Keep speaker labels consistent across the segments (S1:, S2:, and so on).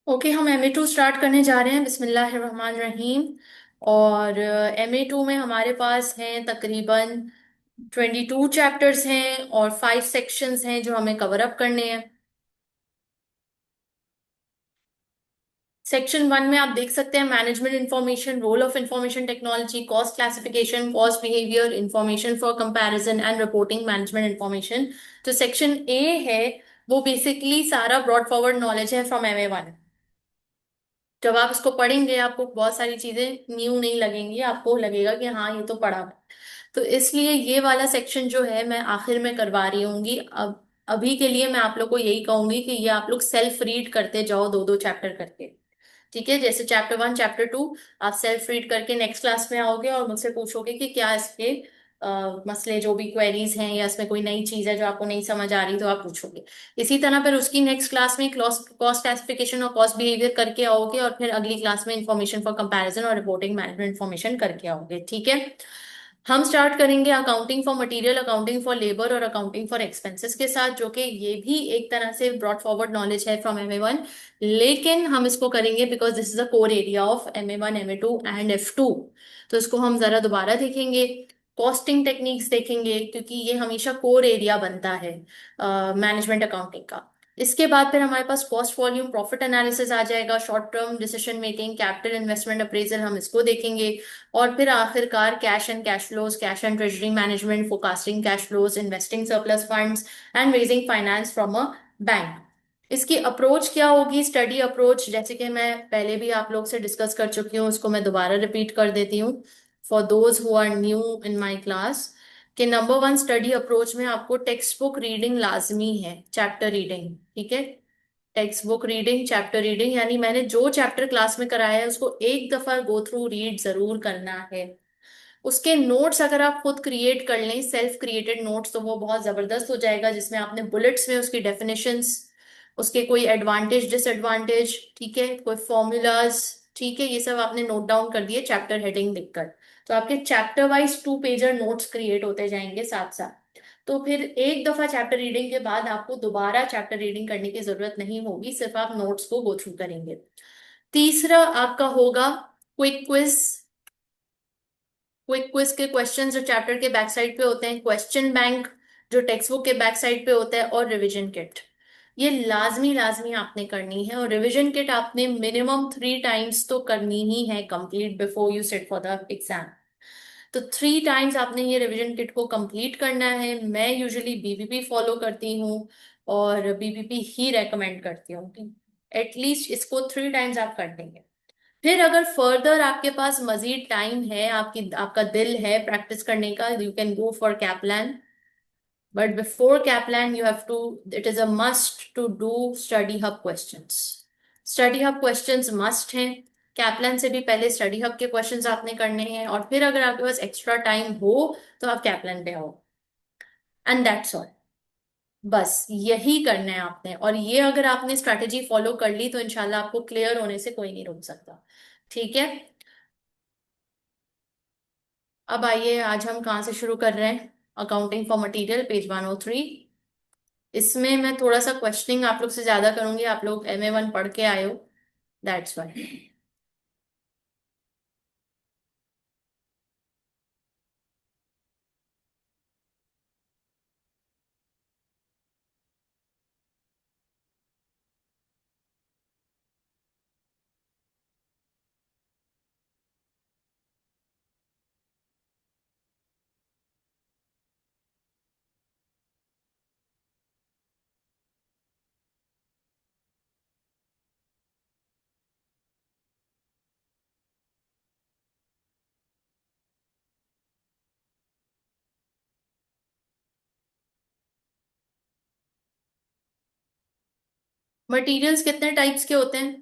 S1: Okay, हम MA2 start करने जा रहे हैं। बिस्मिल्लाहिर्रहमानिर्रहीम। और MA2 में हमारे पास हैं तकरीबन 22 चैप्टर्स हैं और 5 सेक्शंस हैं जो हमें कवर अप करने हैं। सेक्शन 1 में आप देख सकते हैं management information, role of information technology, cost classification, cost behaviour, information for comparison and reporting management information. जो सेक्शन A है वो बेसिकली सारा ब्रॉड फॉरवर्ड नॉलेज है फ्रॉम MA1। जब आप इसको पढ़ेंगे आपको बहुत सारी चीजें न्यू नहीं लगेंगी, आपको लगेगा कि हाँ ये तो पढ़ा है। तो इसलिए ये वाला सेक्शन जो है मैं आखिर में करवा रही हूँगी। अब अभी के लिए मैं आप लोग को यही कहूंगी कि ये आप लोग सेल्फ रीड करते जाओ, दो दो चैप्टर करके। ठीक है, जैसे चैप्टर 1 चैप्टर 2 आप सेल्फ रीड करके नेक्स्ट क्लास में आओगे और मुझसे पूछोगे कि क्या इसके मसले, जो भी क्वेरीज हैं या इसमें कोई नई चीज है जो आपको नहीं समझ आ रही तो आप पूछोगे। इसी तरह फिर उसकी नेक्स्ट क्लास में कॉस्ट कॉस्ट क्लासिफिकेशन और कॉस्ट बिहेवियर करके आओगे और फिर अगली क्लास में इंफॉर्मेशन फॉर कंपैरिजन और रिपोर्टिंग मैनेजमेंट इंफॉर्मेशन करके आओगे। ठीक है। हम स्टार्ट करेंगे accounting for material, accounting for labour और अकाउंटिंग फॉर एक्सपेंसेस के साथ, जो कि ये भी एक तरह से ब्रॉड फॉरवर्ड नॉलेज है फ्रॉम MA1। लेकिन हम इसको करेंगे because this is a core area of MA1, MA2 and F2। तो इसको हम जरा दोबारा देखेंगे। कॉस्टिंग टेक्निक्स देखेंगे क्योंकि ये हमेशा कोर एरिया बनता है मैनेजमेंट अकाउंटिंग का। इसके बाद फिर हमारे पास कॉस्ट वॉल्यूम प्रॉफिट एनालिसिस आ जाएगा, short term decision making, capital investment appraisal, हम इसको देखेंगे। और फिर आखिरकार cash and cash flows, cash and treasury management, forecasting cash flows, investing surplus funds and raising finance from a bank. इसकी approach क्या होगी, स्टडी अप्रोच, जैसे कि मैं पहले भी आप लोग से डिस्कस कर चुकी हूँ, उसको मैं दोबारा रिपीट कर देती हूँ for those who are new in my class. कि नंबर 1 स्टडी अप्रोच में आपको टेक्स्ट बुक रीडिंग लाजमी है, चैप्टर रीडिंग। ठीक है, text book reading, chapter reading, यानी मैंने जो चैप्टर क्लास में कराया है उसको एक दफा गो थ्रू रीड जरूर करना है। उसके नोट्स अगर आप खुद क्रिएट कर लें, सेल्फ क्रिएटेड नोट्स, तो वो बहुत जबरदस्त हो जाएगा, जिसमें आपने बुलेट्स में उसकी डेफिनेशंस, उसके कोई एडवांटेज डिसएडवांटेज, ठीक है, कोई फॉर्मूलाज, ठीक है, ये सब आपने नोट डाउन कर दिए चैप्टर हेडिंग लिखकर। तो आपके chapter wise 2 pager notes create होते जाएंगे साथ साथ। तो फिर एक दफा चैप्टर रीडिंग के बाद आपको दोबारा चैप्टर रीडिंग करने की जरूरत नहीं होगी, सिर्फ आप नोट्स को गो थ्रू करेंगे। तीसरा आपका होगा क्विक क्विज। क्विक क्विज के क्वेश्चन जो चैप्टर के बैक साइड पे होते हैं, क्वेश्चन बैंक जो टेक्स्ट बुक के बैक साइड पे होता है, और रिवीजन किट। ये लाजमी लाजमी आपने करनी है, और रिवीजन किट आपने मिनिमम 3 टाइम्स तो करनी ही है complete before you sit for the exam. तो 3 टाइम्स आपने ये रिवीजन किट को कंप्लीट करना है। मैं यूजुअली BBP फॉलो करती हूँ और BBP ही रेकमेंड करती हूँ कि एटलीस्ट इसको 3 टाइम्स आप कर देंगे। फिर अगर फर्दर आपके पास मजीद टाइम है, आपकी आपका दिल है प्रैक्टिस करने का, you can go for Kaplan. But before Kaplan you have to, it is a must to do study hub questions. Study hub questions must हैं। कैपलान से भी पहले स्टडी हब के क्वेश्चंस आपने करने हैं, और फिर अगर आपके पास एक्स्ट्रा टाइम हो तो आप कैपलान पे आओ। And that's all. बस यही करना है आपने, और ये अगर आपने स्ट्रैटेजी फॉलो कर ली तो इंशाल्लाह आपको क्लियर होने से कोई नहीं रोक सकता। ठीक है। अब आइए, आज हम कहाँ से शुरू कर रहे हैं। Accounting for material, page 103। इसमें मैं थोड़ा सा क्वेश्चनिंग आप लोग से ज्यादा करूंगी, आप लोग MA1 पढ़ के आए हो, दैट्स वाई। मटेरियल्स कितने टाइप्स के होते हैं?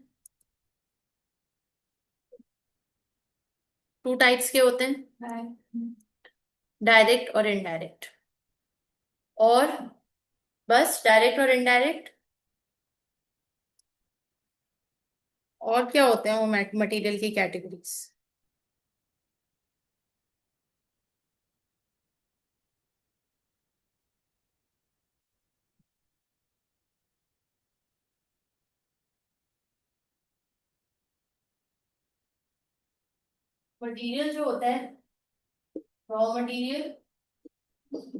S1: टू टाइप्स के होते हैं, डायरेक्ट और इनडायरेक्ट। और बस डायरेक्ट और इनडायरेक्ट? और क्या होते हैं वो मटेरियल की कैटेगरीज? मटेरियल जो होता है, raw material,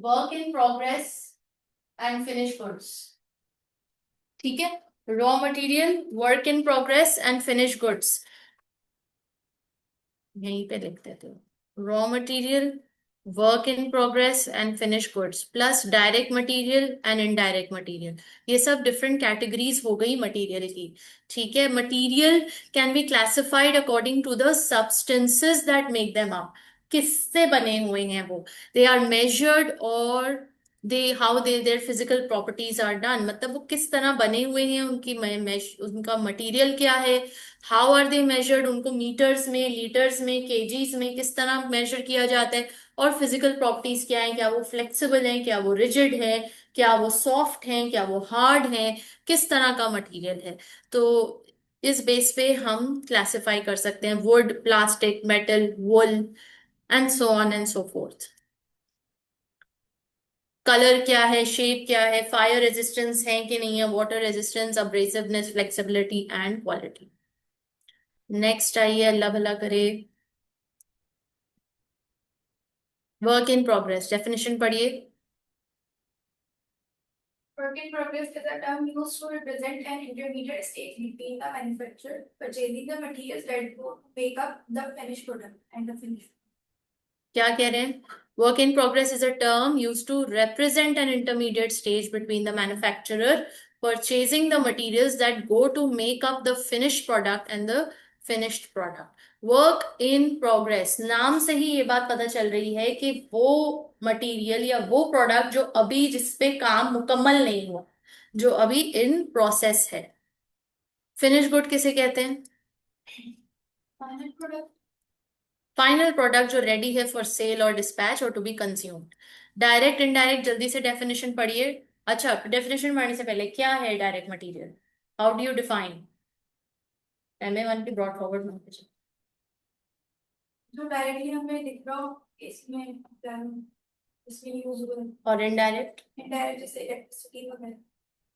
S1: work in progress and finish goods. ठीक है, raw material, work in progress and finish goods, यहीं पे लिख देते हो। Raw material, work in progress and finish goods, plus direct material and indirect material. ये सब डिफरेंट कैटेगरीज हो गई मटेरियल की। ठीक है, material can be classified according to the substances that make them up. किससे बने हुए हैं वो? दे आर मेजर्ड, और they how they their physical properties are done, मतलब वो किस तरह बने हुए हैं, उनकी उनका मटेरियल क्या है, हाउ आर दे मेजर्ड, उनको मीटर्स में, लीटर्स में, केजीज में किस तरह मेजर किया जाता है, और फिजिकल प्रॉपर्टीज क्या है, क्या वो फ्लेक्सिबल है, क्या वो रिजिड है, क्या वो सॉफ्ट है, क्या वो हार्ड है, किस तरह का मटेरियल है। तो इस बेस पे हम क्लासिफाई कर सकते हैं wood, plastic, metal, wool and so on and so forth. Colour क्या है, शेप क्या है, फायर रेजिस्टेंस है कि नहीं है, water resistance, abrasiveness, flexibility and quality. Next आइए, अल्लाह भला करे। वर्क इन प्रोग्रेस, डेफिनेशन पढ़िए।
S2: Work in progress is a term used to represent an intermediate stage between the manufacturer purchasing the materials that go to make up the finished product and the finished.
S1: क्या कह रहे हैं? Work in progress is a term use to represent an intermediate stage between the manufacturer purchasing the materials that go to make up the finished product and the finished product. Work in progress, नाम से ही ये बात पता चल रही है कि वो मटेरियल या वो प्रोडक्ट जो अभी, जिसपे काम मुकम्मल नहीं हुआ, जो अभी इन प्रोसेस है। फिनिश गुड किसे कहते हैं?
S2: Final product.
S1: फाइनल प्रोडक्ट जो रेडी है फॉर सेल और डिस्पैच और to be consumed. Direct indirect, जल्दी से डेफिनेशन पढ़िए। अच्छा, डेफिनेशन पढ़ने से पहले, क्या है direct material? How do you define? MA1 की ब्रॉड फॉरवर्ड में।
S2: जो डायरेक्टली हमें दिख रहा हो इसमें इसमें यूज
S1: और इनडायरेक्ट?
S2: इनडायरेक्ट जैसे इलेक्ट्रिसिटी वगैरह।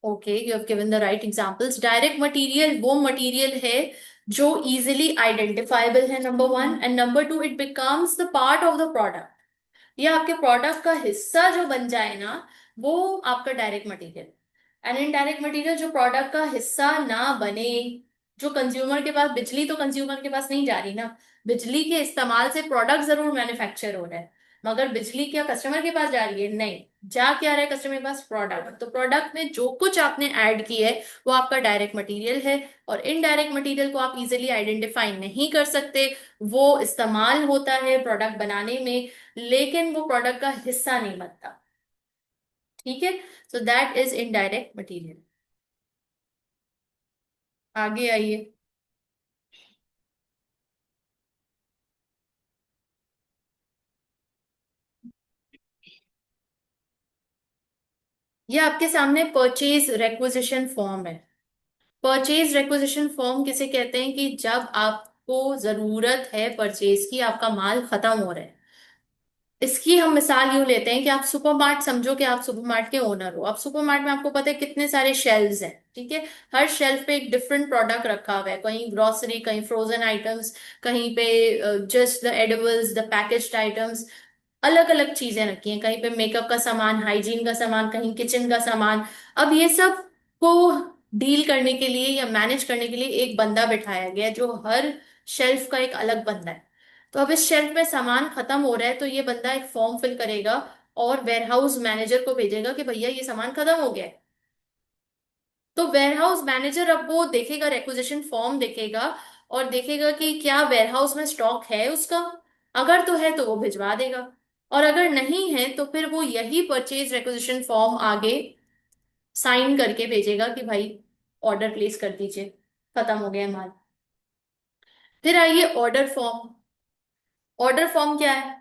S1: Okay, you have given the right examples. Direct material वो मटेरियल है जो इजीली आइडेंटिफाइबल है, number one, and number two, it becomes the part of the product. ये आपके प्रोडक्ट का हिस्सा जो बन जाए ना, वो आपका direct material. And indirect material जो प्रोडक्ट का हिस्सा ना बने, जो कंज्यूमर के पास, बिजली तो कंज्यूमर के पास नहीं जा रही ना, बिजली के इस्तेमाल से प्रोडक्ट जरूर मैन्युफैक्चर हो रहा है, मगर बिजली क्या कस्टमर के पास जा रही है? नहीं। जा क्या रहा है कस्टमर के पास? प्रोडक्ट। तो प्रोडक्ट में जो कुछ आपने ऐड किया है वो आपका डायरेक्ट मटेरियल है। और इनडायरेक्ट मटेरियल को आप इजीली आइडेंटिफाई नहीं कर सकते। वो इस्तेमाल होता है प्रोडक्ट बनाने में, लेकिन वो प्रोडक्ट का हिस्सा नहीं बनता। ठीक है, so that is indirect material. आगे आइए। ये आपके सामने परचेज रेक्विजिशन फॉर्म है। परचेज रेक्विजिशन फॉर्म किसे कहते हैं? कि जब आपको जरूरत है परचेज की, आपका माल खत्म हो रहा है। इसकी हम मिसाल यूं लेते हैं कि आप सुपरमार्ट, समझो कि आप सुपरमार्ट के ओनर हो। आप सुपरमार्ट में, आपको पता है कितने सारे शेल्व्स हैं, ठीक है? हर शेल्फ पे एक डिफरेंट प्रोडक्ट रखा हुआ है, कहीं ग्रोसरी, कहीं फ्रोजन आइटम्स, कहीं पे just the edibles, the packaged items, अलग अलग चीजें रखी हैं, कहीं पे मेकअप का सामान, हाइजीन का सामान, कहीं किचन का सामान। अब ये सब को डील करने के लिए या मैनेज करने के लिए एक बंदा बिठाया गया है, जो हर शेल्फ का एक अलग बंदा है। तो अब इस शेल्फ में सामान खत्म हो रहा है, तो ये बंदा एक फॉर्म फिल करेगा और वेयरहाउस मैनेजर को भेजेगा कि भैया ये सामान खत्म हो गया है। तो वेयरहाउस मैनेजर अब वो देखेगा, रेक्विजिशन फॉर्म देखेगा और देखेगा कि क्या वेयरहाउस में स्टॉक है उसका। अगर तो है तो वो भिजवा देगा, और अगर नहीं है तो फिर वो यही परचेज रेक्विजिशन फॉर्म आगे साइन करके भेजेगा कि भाई ऑर्डर प्लेस कर दीजिए, खत्म हो गया माल। फिर आइए ऑर्डर फॉर्म। ऑर्डर फॉर्म क्या है?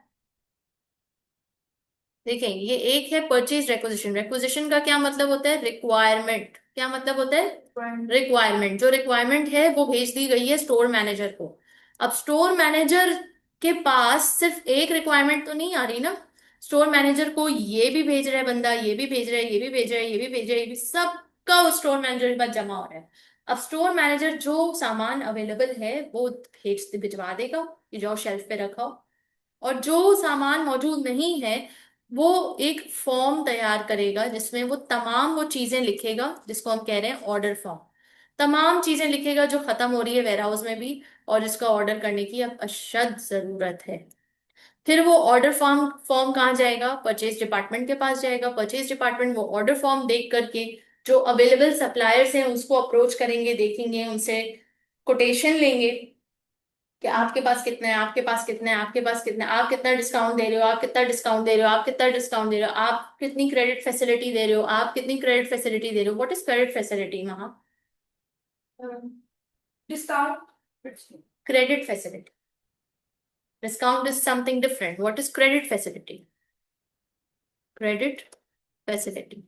S1: देखें, ये एक है परचेज रेक्विजिशन। रेक्विजिशन का क्या मतलब होता है? रिक्वायरमेंट। क्या मतलब होता है? रिक्वायरमेंट। जो रिक्वायरमेंट है वो भेज दी गई है स्टोर मैनेजर को। अब स्टोर मैनेजर के पास सिर्फ एक रिक्वायरमेंट तो नहीं आ रही ना, स्टोर मैनेजर को ये भी भेज रहा है बंदा, ये भी भेज रहा है, ये भी भेज रहा है, ये भी भेज रहा है, ये भी, सबका वो स्टोर मैनेजर के पास जमा हो रहा है। अब स्टोर मैनेजर जो सामान अवेलेबल है वो भिजवा देगा कि जो शेल्फ पे रखा हो, और जो सामान मौजूद नहीं है वो एक फॉर्म तैयार करेगा जिसमें वो तमाम वो चीजें लिखेगा जिसको हम कह रहे हैं ऑर्डर फॉर्म। तमाम चीजें लिखेगा जो खत्म हो रही है वेयर हाउस में भी और जिसका ऑर्डर करने की अब अशद जरूरत है। फिर वो ऑर्डर फॉर्म फॉर्म कहाँ जाएगा? परचेज डिपार्टमेंट के पास जाएगा। परचेज डिपार्टमेंट वो ऑर्डर फॉर्म देख करके जो अवेलेबल सप्लायर्स हैं उसको अप्रोच करेंगे, देखेंगे, उनसे कोटेशन लेंगे कि आपके पास कितना है, आपके पास कितना है, आपके पास कितना है, आप कितना डिस्काउंट दे रहे हो, आप कितना डिस्काउंट दे रहे हो, आप कितना डिस्काउंट दे रहे हो, आप कितनी क्रेडिट फैसिलिटी दे रहे हो, आप कितनी क्रेडिट फैसिलिटी दे रहे हो। व्हाट इज क्रेडिट फैसिलिटी वहां?
S2: Discount.
S1: Credit facility. Discount is something different. What is credit facility? Credit facility.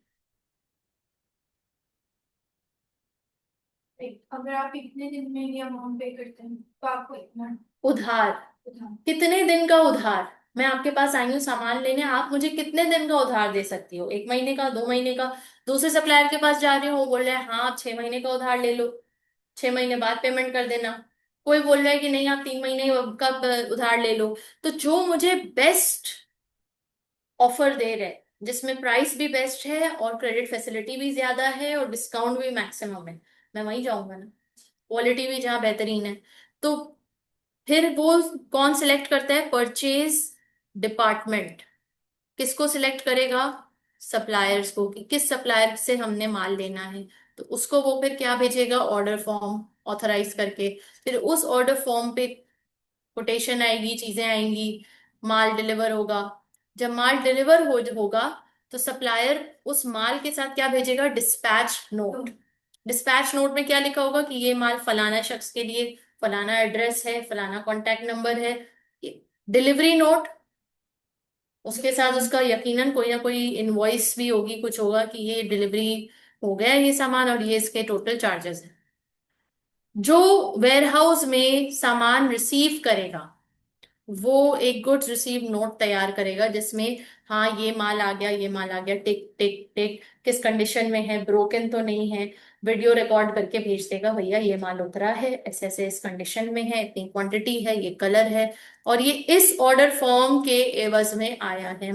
S2: अगर आप इतने दिन में ये अमाउंट पे करते हैं तो आपको इतना
S1: उधार।
S2: उधार।
S1: कितने दिन का उधार? मैं आपके पास आई हूँ सामान लेने, आप मुझे कितने दिन का उधार दे सकती हो? 1 महीने का, 2 महीने का? दूसरे सप्लायर के पास जा रहे हो, वो बोल रहे हैं हाँ आप 6 महीने का उधार ले लो, 6 महीने बाद पेमेंट कर देना। कोई बोल रहा है कि नहीं आप 3 महीने का उधार ले लो। तो जो मुझे बेस्ट ऑफर दे रहे हैं, जिसमें प्राइस भी बेस्ट है और क्रेडिट फैसिलिटी भी ज्यादा है और डिस्काउंट भी मैक्सिमम है, मैं वहीं जाऊंगा ना। क्वालिटी भी जहाँ बेहतरीन है। तो फिर वो कौन सिलेक्ट करता है? Purchase department. किसको सिलेक्ट करेगा? सप्लायर्स को, कि किस सप्लायर से हमने माल लेना है। तो उसको वो फिर क्या भेजेगा? ऑर्डर फॉर्म ऑथराइज करके। फिर उस ऑर्डर फॉर्म पे कोटेशन आएगी, चीजें आएंगी, माल डिलीवर होगा। जब माल डिलीवर होगा तो सप्लायर उस माल के साथ क्या भेजेगा? Dispatch note. डिस्पैच नोट में क्या लिखा होगा कि ये माल फलाना शख्स के लिए, फलाना एड्रेस है, फलाना कॉन्टैक्ट नंबर है। डिलीवरी नोट, उसके साथ उसका यकीनन कोई ना कोई इनवॉइस भी होगी, कुछ होगा कि ये डिलीवरी हो गया है ये सामान और ये इसके टोटल चार्जेस हैं। जो वेयरहाउस में सामान रिसीव करेगा वो एक गुड्स रिसीव नोट तैयार करेगा जिसमें हाँ ये माल आ गया, ये माल आ गया, टिक टिक टिक, किस कंडीशन में है, ब्रोकन तो नहीं है। वीडियो रिकॉर्ड करके भेज देगा, भैया ये माल उतरा है, ऐसे ऐसे इस कंडीशन में है, इतनी क्वांटिटी है, ये कलर है और ये इस ऑर्डर फॉर्म के एवज में आया है।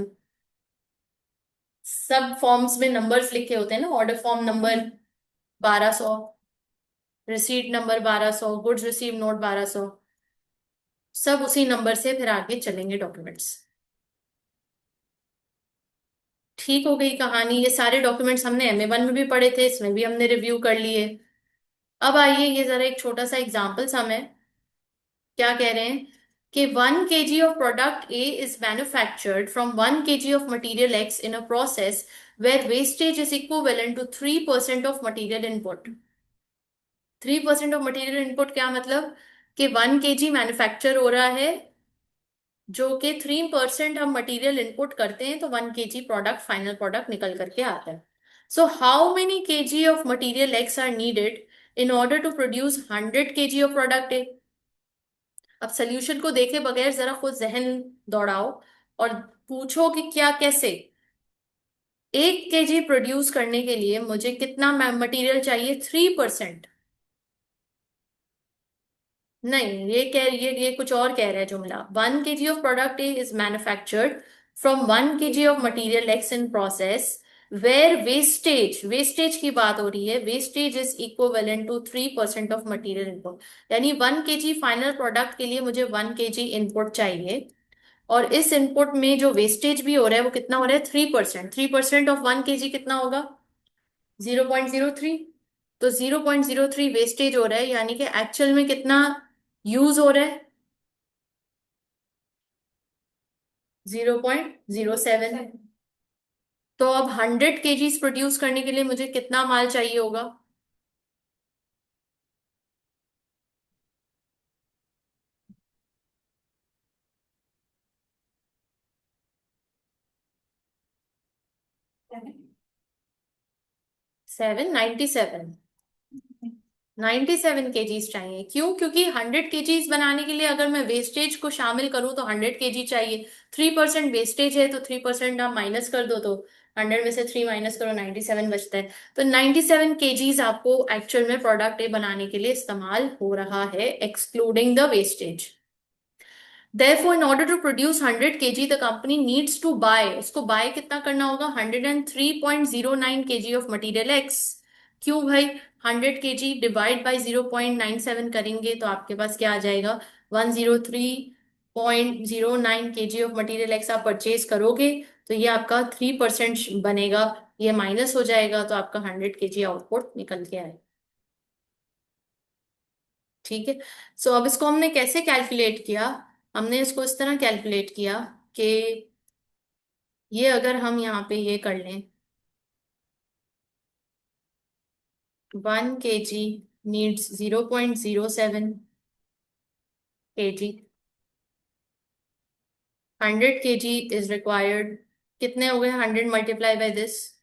S1: सब फॉर्म्स में नंबर्स लिखे होते हैं ना, order form number 1200, receipt number 1200, goods receive note 1200, सब उसी नंबर से फिर आगे चलेंगे डॉक्यूमेंट्स। ठीक हो गई कहानी। ये सारे डॉक्यूमेंट्स हमने MA1 में भी पढ़े थे, इसमें भी हमने रिव्यू कर लिए। अब आइए ये जरा एक छोटा सा एग्जाम्पल हमें क्या कह रहे हैं कि 1 kg of product A is manufactured from 1 kg of material X in a process where wastage is equivalent to 3% of material input। 3% of material input क्या मतलब? कि 1 kg मैन्युफैक्चर हो रहा है, जो कि 3% हम मटेरियल इनपुट करते हैं तो 1 kg प्रोडक्ट, फाइनल प्रोडक्ट निकल करके आता है। So how many kg of material x are needed in order to produce 100 kg of product A? अब सोल्यूशन को देखे बगैर जरा खुद जहन दौड़ाओ और पूछो कि क्या, कैसे 1 kg प्रोड्यूस करने के लिए मुझे कितना मटेरियल चाहिए? 3%। नहीं, ये कुछ और कह रहा है जुमला। 1 kg of product A is manufactured from 1 kg of material x in process where wastage, wastage की बात हो रही है, wastage is equivalent to 3% of material input. यानी 1 kg फाइनल प्रोडक्ट के लिए मुझे 1 kg इनपुट चाहिए और इस इनपुट में जो वेस्टेज भी हो रहा है वो कितना हो रहा है? 3%। 3% ऑफ 1 kg कितना होगा? 0.03। तो 0.03 वेस्टेज हो रहा है, यानी कि एक्चुअल में कितना यूज हो रहा है? 0.07। तो अब 100 kgs प्रोड्यूस करने के लिए मुझे कितना माल चाहिए होगा? 97 97 केजीज चाहिए। क्यों? क्योंकि 100 केजीज बनाने के लिए अगर मैं वेस्टेज को शामिल करूं तो 100 केजी चाहिए। 3% वेस्टेज है तो 3% आप माइनस कर दो, तो 100 में से 3 माइनस करो, 97 बचता है। तो 97 केजीज आपको एक्चुअल में प्रोडक्ट ए बनाने के लिए इस्तेमाल हो रहा है, excluding the wastage. Therefore, in order to produce 100 kg, the company needs to buy, उसको buy कितना करना होगा? 103.09 kg of material X। क्यों भाई? 100 kg डिवाइड बाय 0.97 करेंगे तो आपके पास क्या आ जाएगा? 103.09 kg ऑफ मटेरियल एक्स आप परचेज करोगे, तो ये आपका 3% बनेगा, ये माइनस हो जाएगा, तो आपका 100 kg आउटपुट निकल के आएगा। ठीक है। सो अब इसको हमने कैसे कैलकुलेट किया? हमने इसको इस तरह कैलकुलेट किया कि ये अगर हम यहाँ पे ये कर लें, 1 kg needs 0.07 kg, 100 kg is required, कितने हो गए? 100 मल्टीप्लाई बाय दिस,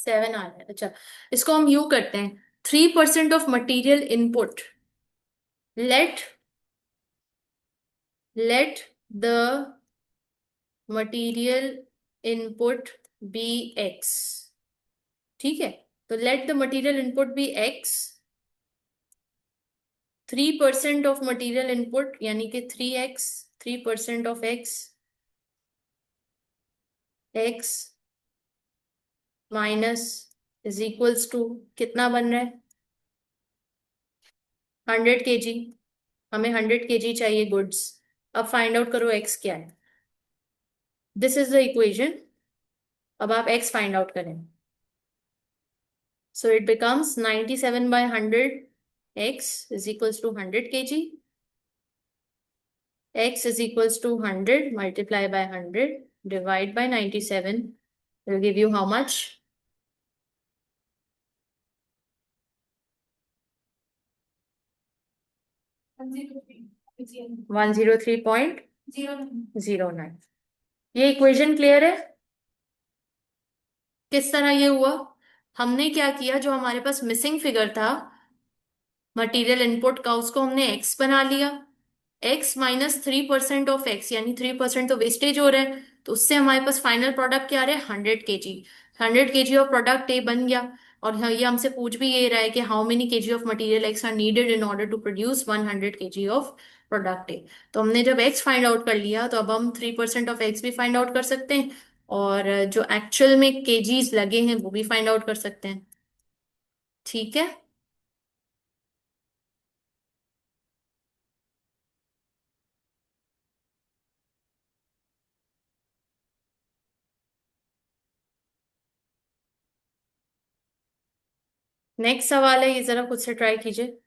S1: 7 आ रहा है। अच्छा, इसको हम यू करते हैं, 3% of material input, let let the material input be x. ठीक है, तो let the material input be x. 3% of material input यानी कि 3x, 3% ऑफ x, x minus is equals to कितना बन रहा है? 100 kg। हमें 100 kg चाहिए गुड्स। अब फाइंड आउट करो x क्या है। This is the equation. अब आप x फाइंड आउट करें। So it becomes 97/100 x is equals to 100 kg। x is equals to 100 multiply by 100 divide by 97 will give you how much? 103.09। ये equation clear है? किस तरह ये हुआ? हमने क्या किया, जो हमारे पास मिसिंग फिगर था मटेरियल इनपुट का, उसको हमने x बना लिया। x माइनस 3% ऑफ x, यानी 3% तो वेस्टेज हो रहा है, तो उससे हमारे पास फाइनल प्रोडक्ट क्या आ रहा है? 100 kg। 100 kg ऑफ प्रोडक्ट ए बन गया। और ये हमसे पूछ भी ये रहा है कि how many kg of material x are needed in order to produce 100 kg of product A. तो हमने जब x फाइंड आउट कर लिया, तो अब हम 3% ऑफ x भी फाइंड आउट कर सकते हैं, और जो एक्चुअल में केजीज लगे हैं वो भी फाइंड आउट कर सकते हैं। ठीक है। नेक्स्ट सवाल है, ये जरा खुद से ट्राई कीजिए।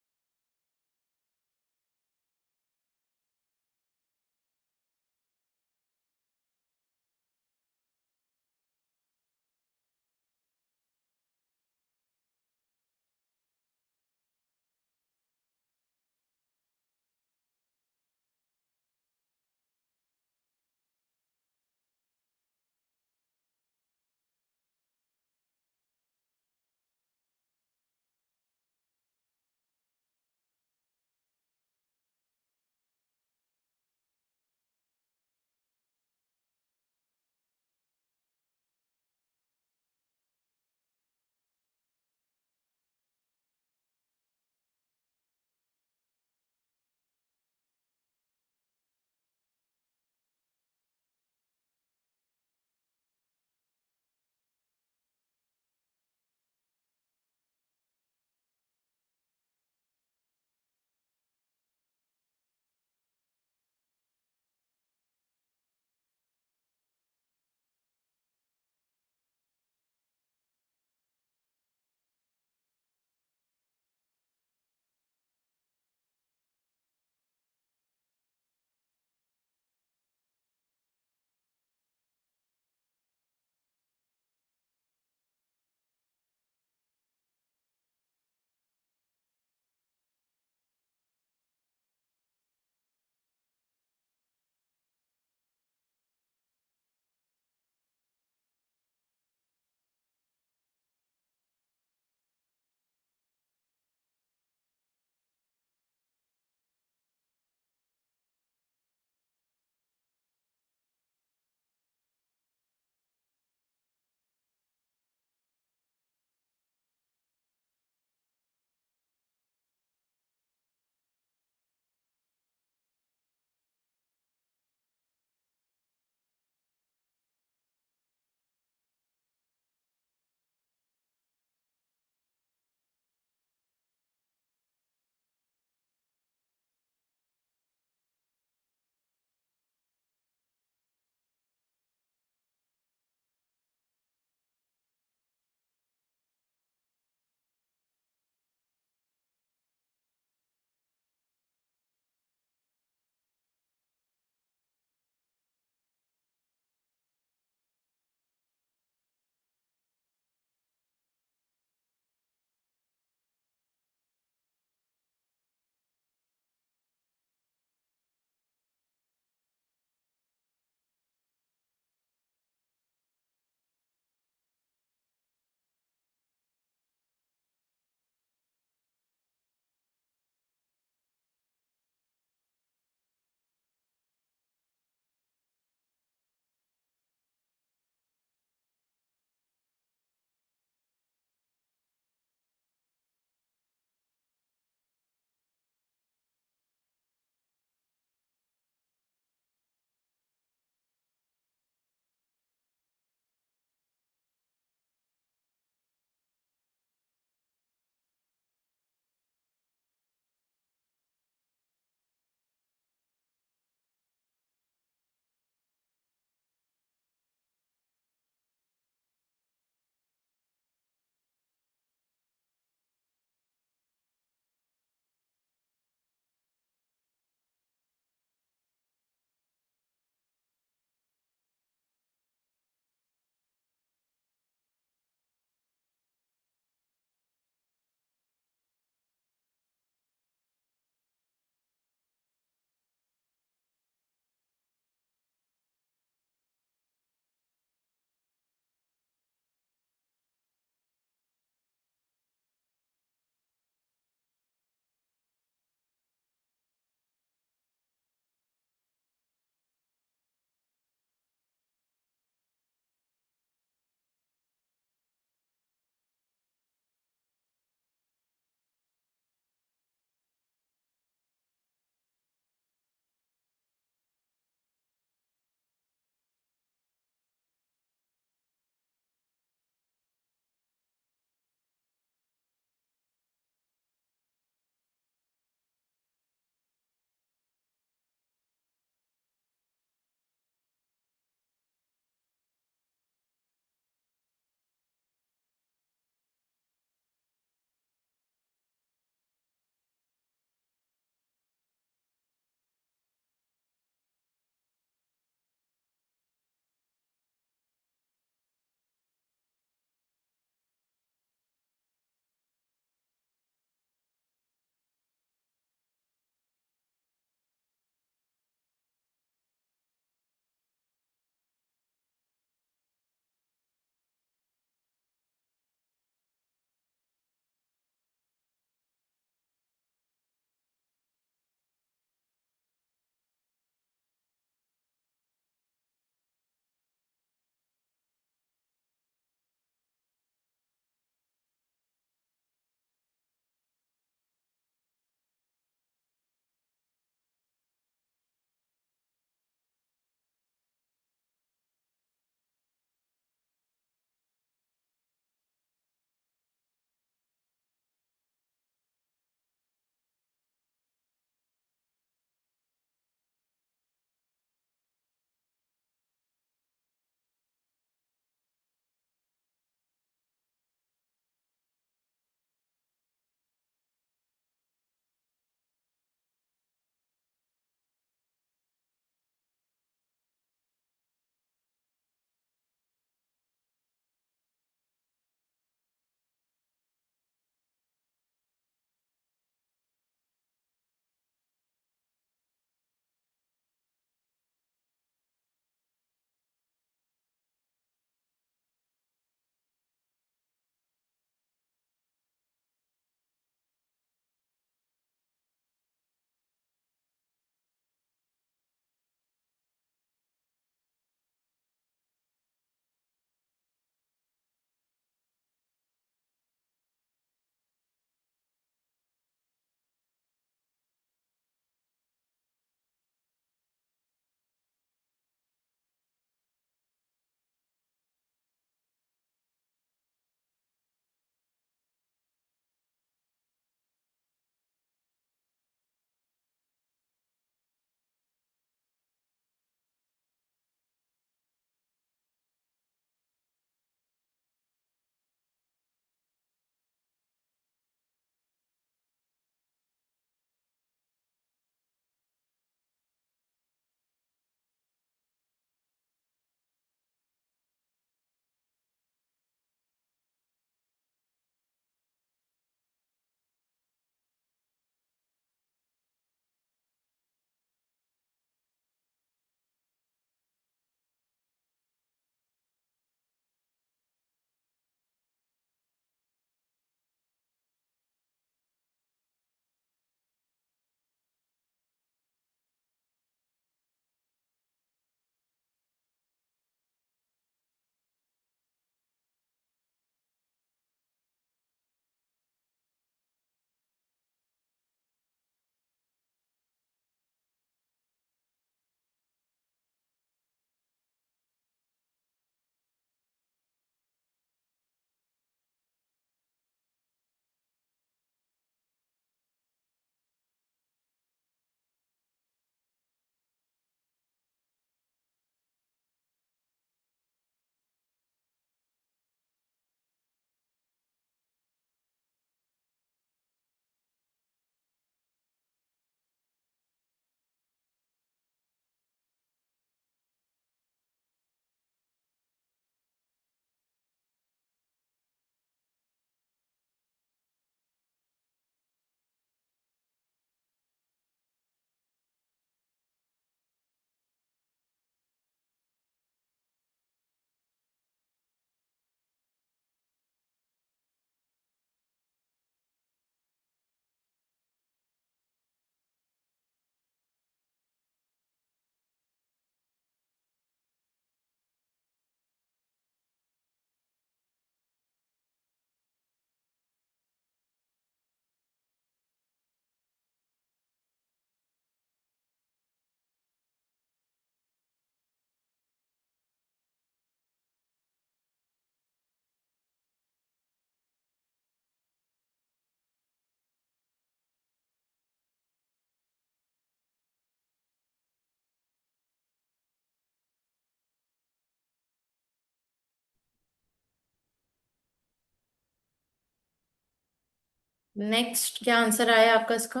S1: नेक्स्ट क्या आंसर आया आपका इसका?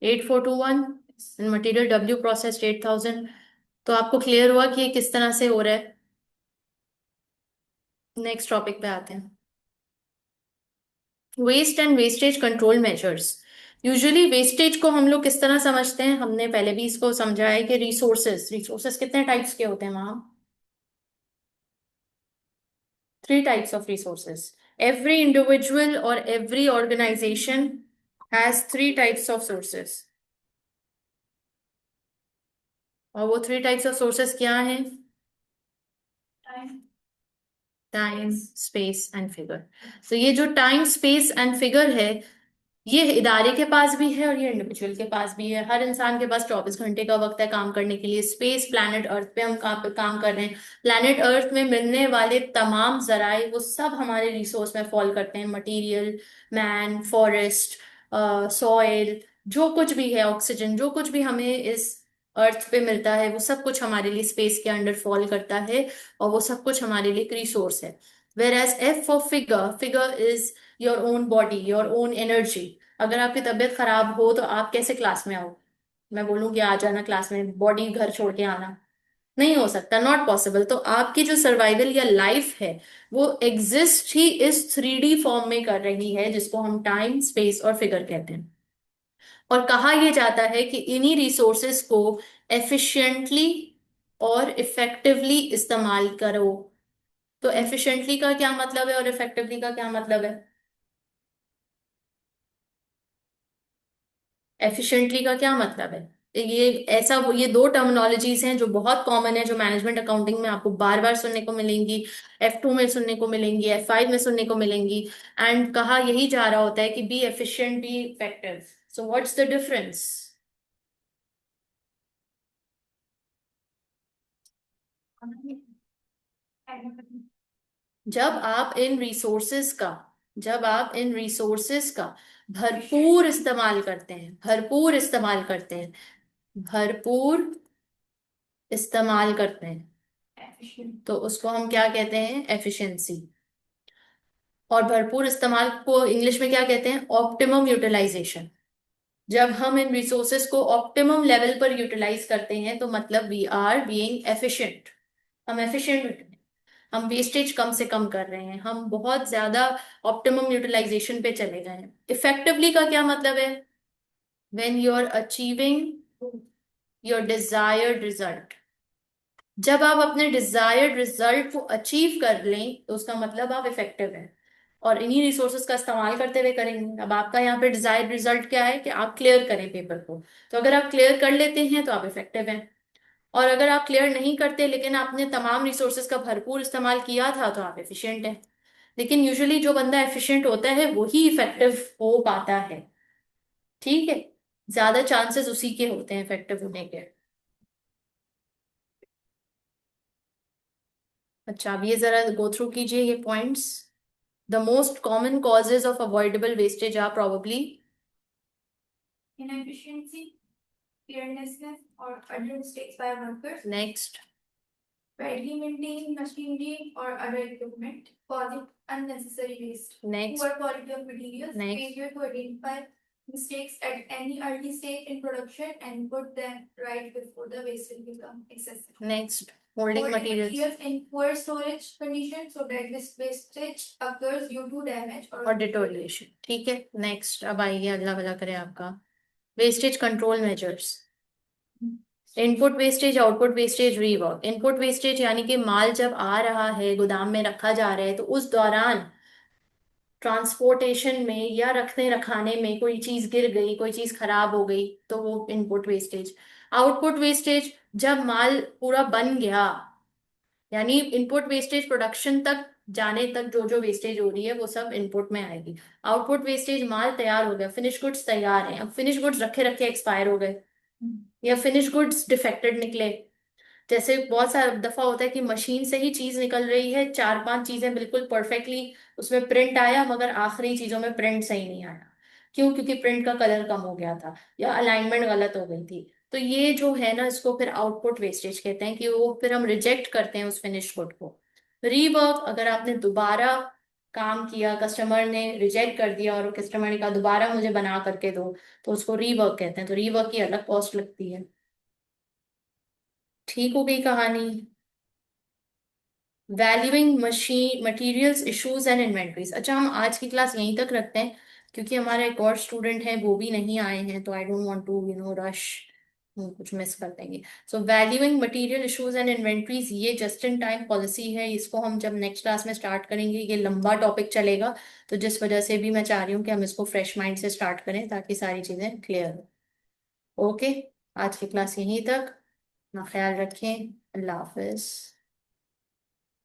S1: 8421। Material W processed 8000। तो आपको क्लियर हुआ कि ये किस तरह से हो रहा है? नेक्स्ट टॉपिक पे आते हैं। Waste and wastage control measures. Usually wastage को हम लोग किस तरह समझते हैं? हमने पहले भी इसको समझा है कि रिसोर्सेस रिसोर्सेस कितने टाइप्स के होते हैं वहां? Three types of resources. Every individual और every organisation has three types of sources. और वो थ्री टाइप्स ऑफ सोर्सेस क्या हैं? Time, space and figure. तो ये जो टाइम, स्पेस एंड फिगर है, ये इदारे के पास भी है और ये इंडिविजुअल के पास भी है। हर इंसान के पास 24 घंटे का वक्त है काम करने के लिए। स्पेस, प्लैनेट अर्थ पे हम काम कर रहे हैं। प्लैनेट अर्थ में मिलने वाले तमाम जराए वो सब हमारे रिसोर्स में फॉल करते हैं। मटेरियल, मैन, फॉरेस्ट, सॉइल, जो कुछ भी है, ऑक्सीजन, जो कुछ भी हमें इस अर्थ पे मिलता है वो सब कुछ हमारे लिए स्पेस के अंडर फॉल करता है। और वो सब कुछ हमारे लिए एक रिसोर्स है। Whereas F for figure, figure is your own body, your own energy. अगर आपकी तबीयत खराब हो तो आप कैसे क्लास में आओ? मैं बोलूंगी आ जाना क्लास में, बॉडी घर छोड़ के आना नहीं हो सकता, नॉट पॉसिबल। तो आपकी जो सर्वाइवल या लाइफ है वो एग्जिस्ट ही इस 3D फॉर्म में कर रही है, जिसको हम टाइम, स्पेस और फिगर कहते हैं। और कहा यह जाता है कि इन्हीं रिसोर्सेस को एफिशिएंटली और इफेक्टिवली इस्तेमाल करो। तो एफिशिएंटली का क्या मतलब है और इफेक्टिवली का क्या मतलब है? एफिशिएंटली का क्या मतलब है? ये ऐसा, ये दो टर्मिनोलॉजीज हैं जो बहुत कॉमन है, जो मैनेजमेंट अकाउंटिंग में आपको बार बार सुनने को मिलेंगी। F2 में सुनने को मिलेंगी, F5 में सुनने को मिलेंगी। एंड कहा यही जा रहा होता है कि be efficient, be effective. So what's the difference? जब आप इन रिसोर्सेस का जब आप इन रिसोर्सेस का भरपूर इस्तेमाल करते हैं, भरपूर इस्तेमाल करते हैं, भरपूर इस्तेमाल करते हैं, तो उसको हम क्या कहते हैं? एफिशिएंसी। और भरपूर इस्तेमाल को इंग्लिश में क्या कहते हैं? Optimum utilisation. जब हम इन रिसोर्सेस को ऑप्टिमम लेवल पर यूटिलाइज करते हैं तो मतलब वी आर बीइंग एफिशिएंट। हम एफिशिएंट, हम वेस्टेज कम से कम कर रहे हैं, हम बहुत ज्यादा ऑप्टिमम यूटिलाइजेशन पे चले गए हैं। इफेक्टिवली का क्या मतलब है? When you are achieving your desired result. जब आप अपने डिजायर्ड रिजल्ट को अचीव कर लें तो उसका मतलब आप इफेक्टिव हैं। और इन्हीं रिसोर्सेज का इस्तेमाल करते हुए करेंगे। अब आपका यहाँ पे डिजायर्ड रिजल्ट क्या है? कि आप क्लियर करें पेपर को। तो अगर आप क्लियर कर लेते हैं तो आप इफेक्टिव हैं। और अगर आप क्लियर नहीं करते लेकिन आपने तमाम रिसोर्सेज का भरपूर इस्तेमाल किया था तो आप एफिशिएंट हैं। लेकिन यूजुअली जो बंदा एफिशिएंट होता है वही इफेक्टिव हो पाता है। ठीक है, ज्यादा चांसेस उसी के होते हैं इफेक्टिव होने के। अच्छा, अब ये जरा गो थ्रू कीजिए ये points. The most common causes of avoidable wastage are probably
S2: inefficiency, carelessness, or other mistakes by workers.
S1: next,
S2: Badly maintained machinery or other equipment, causing unnecessary waste.
S1: next,
S2: Poor quality of materials,
S1: next,
S2: failure to identify mistakes at any early stage in production and put them right before the waste will become excessive.
S1: next. Holding
S2: Holding
S1: materials
S2: materials in poor storage condition so that this wastage occurs due to damage
S1: और deterioration. ठीक है, next. अब आइए, अगला वाला करें आपका wastage control measures. Input wastage, output wastage, rework. Input wastage यानी कि माल जब आ रहा है, गोदाम में रखा जा रहा है, तो उस दौरान ट्रांसपोर्टेशन में या रखने रखाने में कोई चीज गिर गई, कोई चीज खराब हो गई, तो वो इनपुट वेस्टेज। आउटपुट वेस्टेज, जब माल पूरा बन गया, यानी इनपुट वेस्टेज प्रोडक्शन तक जाने तक जो जो वेस्टेज हो रही है वो सब इनपुट में आएगी। आउटपुट वेस्टेज, माल तैयार हो गया, फिनिश गुड्स तैयार हैं, अब फिनिश गुड्स रखे रखे एक्सपायर हो गए या फिनिश गुड्स डिफेक्टेड निकले। जैसे बहुत सारा दफा होता है कि मशीन से ही चीज निकल रही है, चार पांच चीजें बिल्कुल परफेक्टली उसमें प्रिंट आया, मगर आखिरी चीजों में प्रिंट सही नहीं आया। क्यों? क्योंकि प्रिंट का कलर कम हो गया था या अलाइनमेंट गलत हो गई थी। तो ये जो है ना, इसको फिर आउटपुट वेस्टेज कहते हैं कि वो फिर हम रिजेक्ट करते हैं उस फिनिश गुड को। रीवर्क, अगर आपने दोबारा काम किया, कस्टमर ने रिजेक्ट कर दिया और कस्टमर ने कहा दोबारा मुझे बना करके दो, तो उसको रीवर्क कहते हैं, तो रीवर्क की अलग कॉस्ट लगती है। ठीक हो गई कहानी। Valuing machine materials issues and inventories. अच्छा, हम आज की क्लास यहीं तक रखते हैं, क्योंकि हमारा एक और स्टूडेंट है वो भी नहीं आए हैं, तो I don't want to rush, कुछ मिस कर देंगे। So valuing material issues and inventories, ये जस्ट इन टाइम पॉलिसी है, इसको हम जब नेक्स्ट क्लास में स्टार्ट करेंगे ये लंबा टॉपिक चलेगा, तो जिस वजह से भी मैं चाह रही हूँ कि हम इसको फ्रेश माइंड से स्टार्ट करें ताकि सारी चीजें क्लियर हो। ओके, आज की क्लास यहीं तक। अपना ख्याल रखें। अल्लाह हाफिज।